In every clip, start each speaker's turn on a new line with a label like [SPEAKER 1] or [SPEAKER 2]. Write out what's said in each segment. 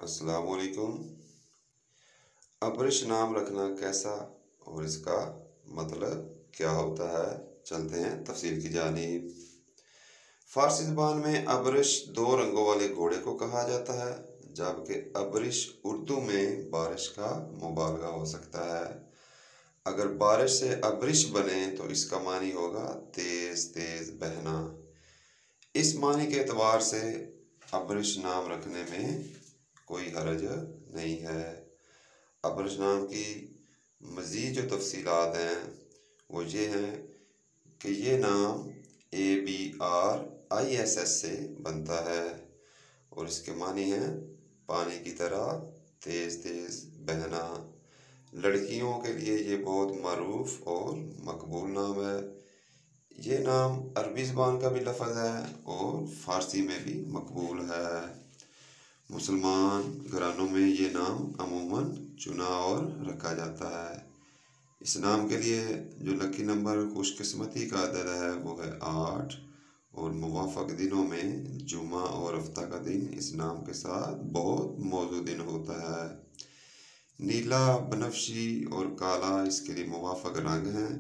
[SPEAKER 1] अस्सलाम वालेकुम। अब्रिश नाम रखना कैसा और इसका मतलब क्या होता है, चलते हैं तफसील की जानिब। फारसी ज़बान में अब्रिश दो रंगों वाले घोड़े को कहा जाता है, जबकि अब्रिश उर्दू में बारिश का मुबालगा हो सकता है। अगर बारिश से अब्रिश बने तो इसका मानी होगा तेज़ तेज़ बहना। इस मानी के एतबार से अब्रिश नाम रखने में कोई हरज नहीं है। अब्रिश नाम की मज़ीद जो तफसीलात हैं वो ये हैं कि ये नाम ABRISS से बनता है और इसके मानी हैं पानी की तरह तेज़ तेज़ बहना। लड़कियों के लिए ये बहुत मरूफ और मकबूल नाम है। ये नाम अरबी ज़बान का भी लफ्ज़ है और फ़ारसी में भी मकबूल है। मुसलमान घरानों में ये नाम अमूमन चुना और रखा जाता है। इस नाम के लिए जो लकी नंबर खुशकिस्मती का अदद है वो है 8 और मुवाफ़क़ दिनों में जुमा और हफ्ता का दिन इस नाम के साथ बहुत मौजू दिन होता है। नीला, बनफशी और काला इसके लिए मुवाफ़क़ रंग हैं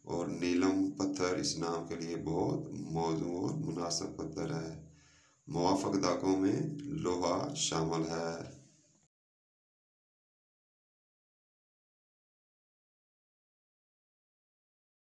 [SPEAKER 1] और नीलम पत्थर इस नाम के लिए बहुत मौजू और मुनासिब पत्थर है। मुवाफ़क़ दागों में लोहा शामिल है।